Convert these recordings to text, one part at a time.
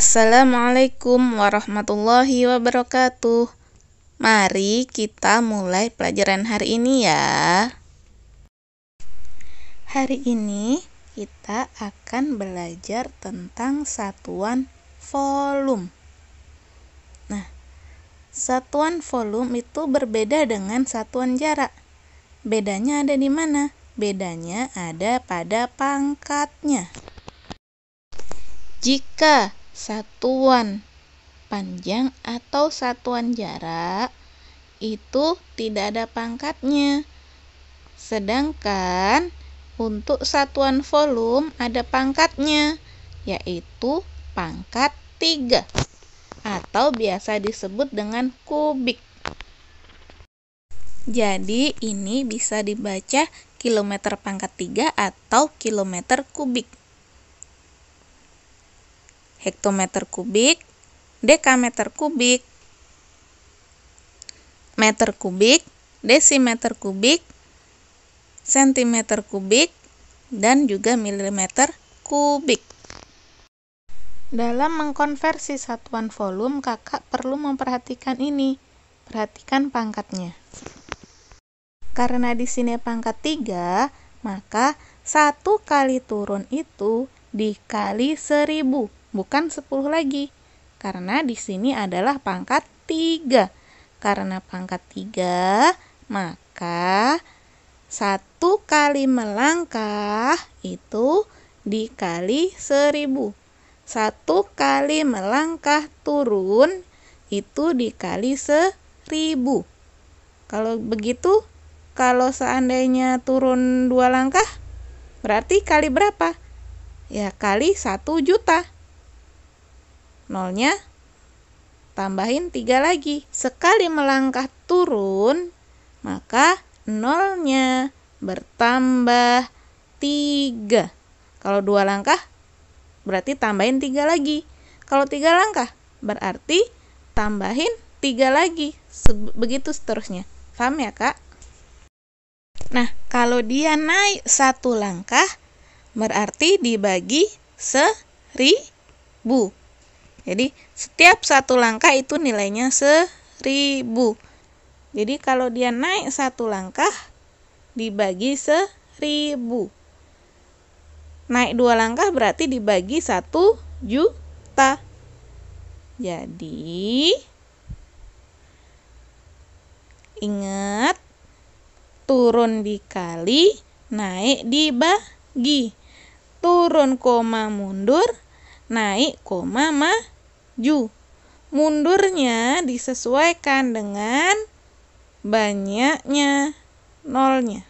Assalamualaikum warahmatullahi wabarakatuh. Mari kita mulai pelajaran hari ini ya. Hari ini kita akan belajar tentang satuan volume. Nah, satuan volume itu berbeda dengan satuan jarak. Bedanya ada di mana? Bedanya ada pada pangkatnya. Jika satuan panjang atau satuan jarak itu tidak ada pangkatnya. Sedangkan untuk satuan volume ada pangkatnya, yaitu pangkat 3 atau biasa disebut dengan kubik. Jadi ini bisa dibaca kilometer pangkat 3 atau kilometer kubik. Hektometer kubik, dekameter kubik, meter kubik, desimeter kubik, sentimeter kubik, dan juga milimeter kubik. Dalam mengkonversi satuan volume, kakak perlu memperhatikan ini. Perhatikan pangkatnya. Karena di sini pangkat 3, maka 1 kali turun itu dikali 1000. Bukan 10 lagi, karena di sini adalah pangkat 3. Karena pangkat 3, maka 1 kali melangkah itu dikali 1000. 1 kali melangkah turun itu dikali 1000. Kalau begitu, kalau seandainya turun 2 langkah, berarti kali berapa? Ya, kali 1 juta. Nolnya tambahin 3 lagi. Sekali melangkah turun, maka nolnya bertambah 3. Kalau 2 langkah, berarti tambahin 3 lagi. Kalau 3 langkah, berarti tambahin 3 lagi. Begitu seterusnya. Paham ya, Kak? Nah, kalau dia naik 1 langkah, berarti dibagi 1000. Jadi setiap 1 langkah itu nilainya 1000. Jadi kalau dia naik 1 langkah dibagi 1000. Naik 2 langkah berarti dibagi 1 juta. Jadi ingat, turun dikali, naik dibagi. Turun koma mundur, naik koma maju. Mundurnya disesuaikan dengan banyaknya nolnya.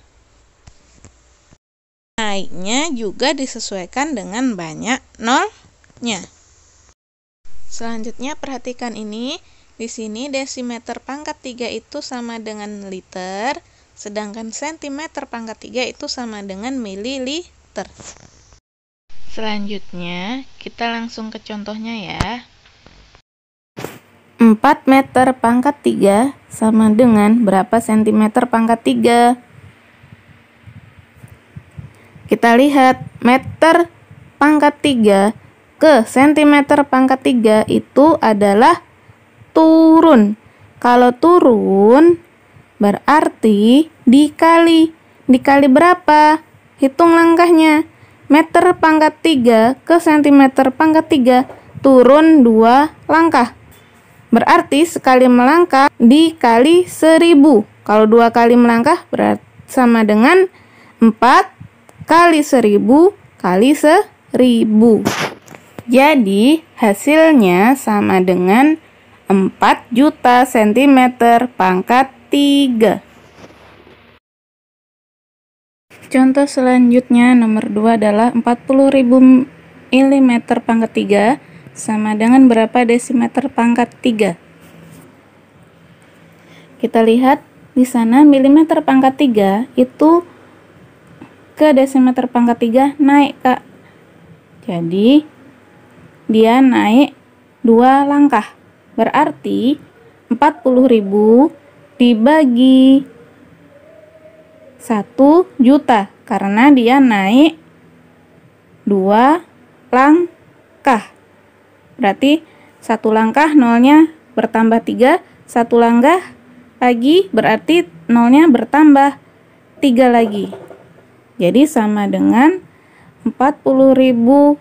Naiknya juga disesuaikan dengan banyak nolnya. Selanjutnya perhatikan ini. Di sini desimeter pangkat 3 itu sama dengan liter, sedangkan sentimeter pangkat 3 itu sama dengan mililiter. Selanjutnya, kita langsung ke contohnya ya. 4 meter pangkat 3 sama dengan berapa sentimeter pangkat 3? Kita lihat, meter pangkat 3 ke sentimeter pangkat 3 itu adalah turun. Kalau turun, berarti dikali. Dikali berapa? Hitung langkahnya. Meter pangkat 3 ke sentimeter pangkat 3, turun 2 langkah. Berarti sekali melangkah dikali 1000. Kalau 2 kali melangkah berarti sama dengan 4 kali 1000 kali 1000. Jadi hasilnya sama dengan 4 juta sentimeter pangkat 3. Contoh selanjutnya nomor 2 adalah 40.000 mm pangkat 3 sama dengan berapa desimeter pangkat 3. Kita lihat di sana milimeter pangkat 3 itu ke desimeter pangkat 3 naik, Kak. Jadi dia naik 2 langkah. Berarti 40.000 dibagi 1 juta karena dia naik 2 langkah. berarti satu langkah nolnya bertambah 3, satu langkah lagi berarti nolnya bertambah 3 lagi. Jadi sama dengan 40.000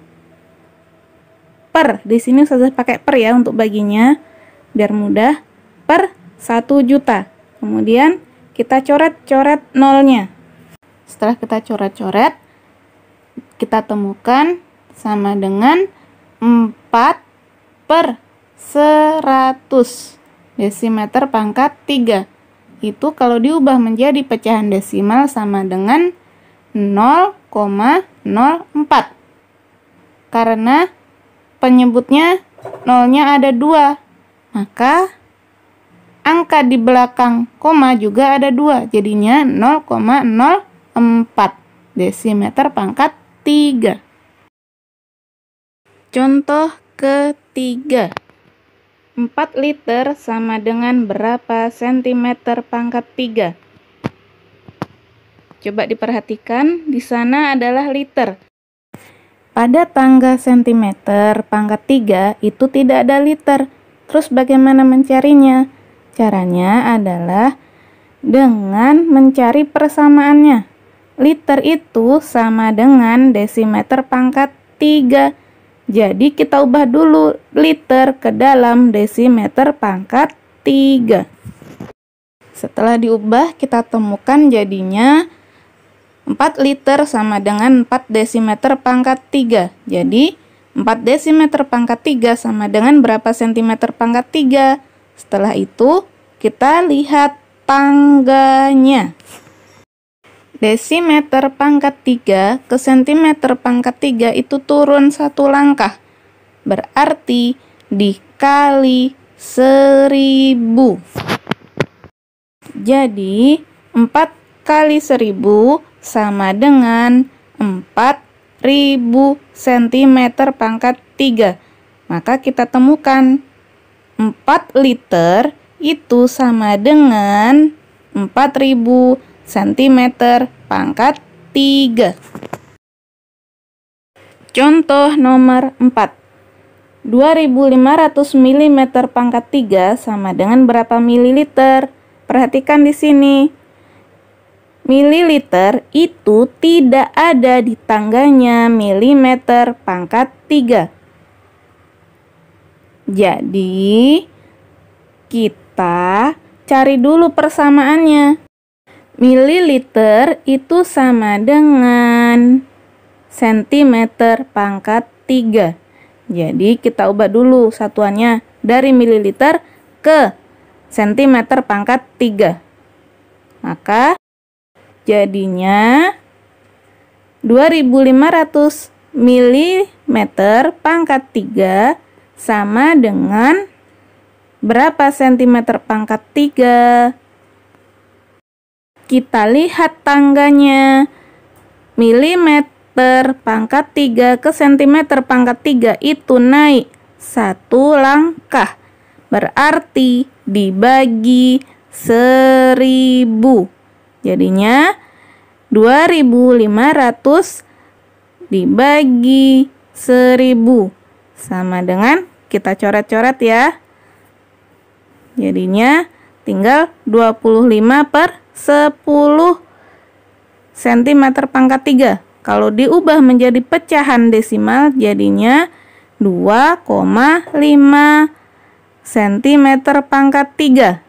per. Di sini saya pakai per ya untuk baginya biar mudah. Per 1 juta. Kemudian kita coret-coret nolnya. Setelah kita coret-coret, kita temukan sama dengan 4 per 100 desimeter pangkat 3. Itu kalau diubah menjadi pecahan desimal sama dengan 0,04. Karena penyebutnya nolnya ada 2, maka angka di belakang koma juga ada 2, jadinya 0,04 desimeter pangkat 3. Contoh ketiga. 4 liter sama dengan berapa sentimeter pangkat 3? Coba diperhatikan, di sana adalah liter. Pada tangga sentimeter pangkat 3 itu tidak ada liter. Terus bagaimana mencarinya? Caranya adalah dengan mencari persamaannya. Liter itu sama dengan desimeter pangkat 3. Jadi kita ubah dulu liter ke dalam desimeter pangkat 3. Setelah diubah kita temukan jadinya 4 liter sama dengan 4 desimeter pangkat 3. Jadi 4 desimeter pangkat 3 sama dengan berapa sentimeter pangkat 3? Setelah itu kita lihat tangganya. Desimeter pangkat 3 ke sentimeter pangkat 3 itu turun 1 langkah. Berarti dikali 1000. Jadi 4 kali 1000 sama dengan 4000 cm pangkat 3. Maka kita temukan 4 liter itu sama dengan 4000 cm pangkat 3. Contoh nomor 4. 2500 mm pangkat 3 sama dengan berapa mililiter? Perhatikan di sini. Mililiter itu tidak ada di tangganya milimeter pangkat 3. Jadi, kita cari dulu persamaannya. Mililiter itu sama dengan sentimeter pangkat 3. Jadi kita ubah dulu satuannya dari mililiter ke sentimeter pangkat 3. Maka jadinya 2500 mm pangkat 3 sama dengan berapa sentimeter pangkat 3? Kita lihat tangganya. Milimeter pangkat 3 ke sentimeter pangkat 3 itu naik 1 langkah. Berarti dibagi 1000. Jadinya 2500 dibagi 1000 sama dengan, kita coret-coret ya. Jadinya tinggal 25 per 10 cm pangkat 3. Kalau diubah menjadi pecahan desimal jadinya 2,5 cm pangkat 3.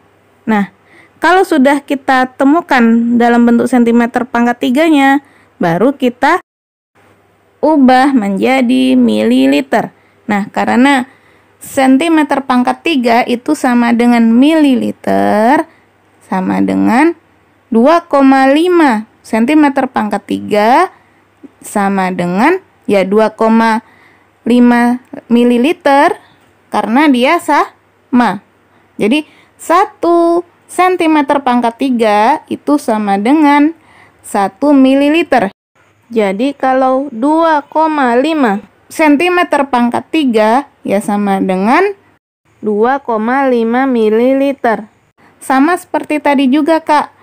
Nah, kalau sudah kita temukan dalam bentuk sentimeter pangkat 3-nya, baru kita ubah menjadi mililiter. Nah, karena sentimeter pangkat 3 itu sama dengan mililiter, sama dengan 2,5 cm pangkat 3 sama dengan ya 2,5 mililiter karena dia sama. Jadi 1 cm pangkat 3 itu sama dengan 1 mililiter. Jadi kalau 2,5 cm pangkat 3 ya sama dengan 2,5 mililiter. Sama seperti tadi juga, Kak.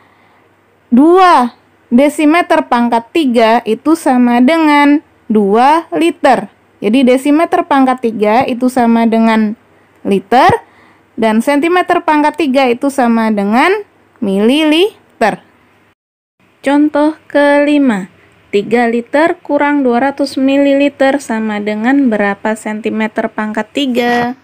2 desimeter pangkat 3 itu sama dengan 2 liter. Jadi desimeter pangkat 3 itu sama dengan liter, dan sentimeter pangkat 3 itu sama dengan mililiter. Contoh kelima, 3 liter kurang 200 mililiter sama dengan berapa sentimeter pangkat 3?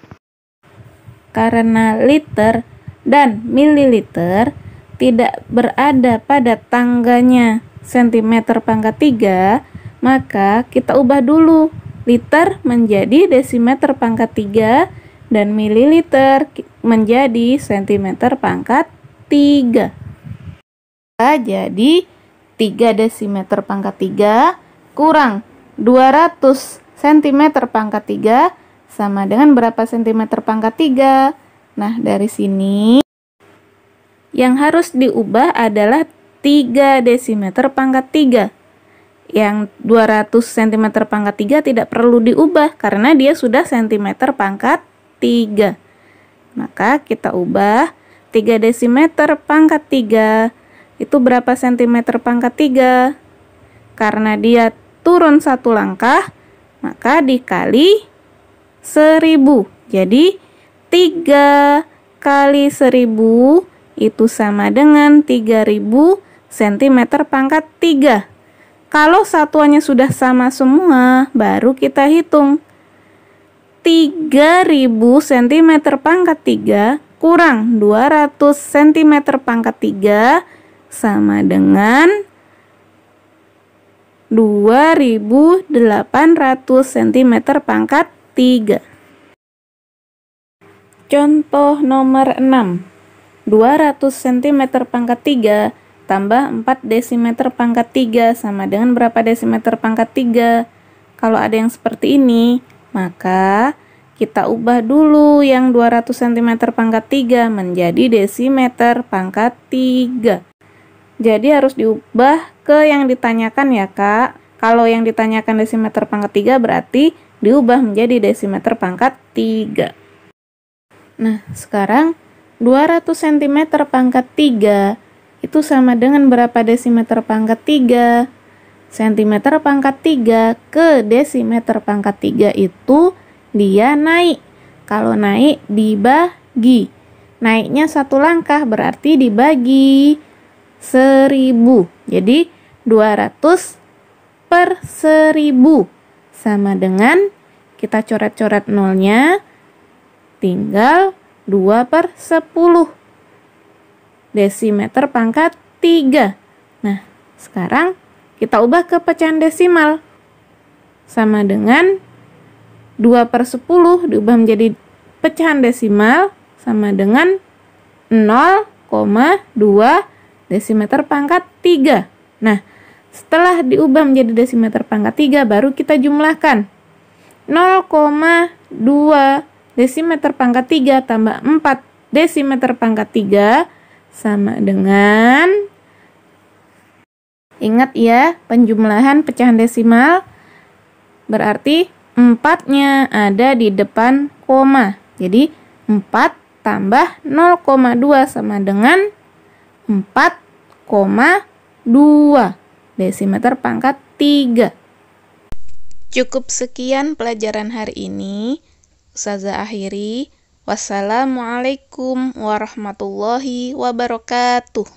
Karena liter dan mililiter tidak berada pada tangganya sentimeter pangkat 3, maka kita ubah dulu liter menjadi desimeter pangkat 3 dan mililiter menjadi sentimeter pangkat 3. Jadi 3 desimeter pangkat 3 kurang 200 cm pangkat 3 sama dengan berapa sentimeter pangkat 3? Nah, dari sini yang harus diubah adalah 3 desimeter pangkat 3. Yang 200 cm pangkat 3 tidak perlu diubah karena dia sudah centimeter pangkat 3. Maka kita ubah 3 desimeter pangkat 3 itu berapa sentimeter pangkat 3? Karena dia turun 1 langkah, maka dikali 1000. Jadi 3 kali 1000 itu sama dengan 3000 cm pangkat 3. Kalau satuannya sudah sama semua, baru kita hitung. 3000 cm pangkat 3 kurang 200 cm pangkat 3 sama dengan 2800 cm pangkat 3. Contoh nomor 6. 200 cm pangkat 3 tambah 4 desimeter pangkat 3 sama dengan berapa desimeter pangkat 3? Kalau ada yang seperti ini, maka kita ubah dulu yang 200 cm pangkat 3 menjadi desimeter pangkat 3. Jadi harus diubah ke yang ditanyakan ya, Kak. Kalau yang ditanyakan desimeter pangkat 3 berarti diubah menjadi desimeter pangkat 3. Nah, sekarang 200 cm pangkat 3 itu sama dengan berapa desimeter pangkat 3? Sentimeter pangkat 3 ke desimeter pangkat 3 itu dia naik. Kalau naik dibagi. Naiknya 1 langkah berarti dibagi 1000. Jadi 200 per 1000 sama dengan, kita coret-coret nolnya, tinggal 2 per 10 desimeter pangkat 3. Nah, sekarang kita ubah ke pecahan desimal. Sama dengan 2 per 10 diubah menjadi pecahan desimal sama dengan 0,2 desimeter pangkat 3. Nah, setelah diubah menjadi desimeter pangkat 3 baru kita jumlahkan. 0,2 desimeter pangkat 3 tambah 4 desimeter pangkat 3 sama dengan, ingat ya, penjumlahan pecahan desimal berarti 4-nya ada di depan koma. Jadi 4 tambah 0,2 sama dengan 4,2 desimeter pangkat 3. Cukup sekian pelajaran hari ini. Ustazah akhiri. Wassalamualaikum warahmatullahi wabarakatuh.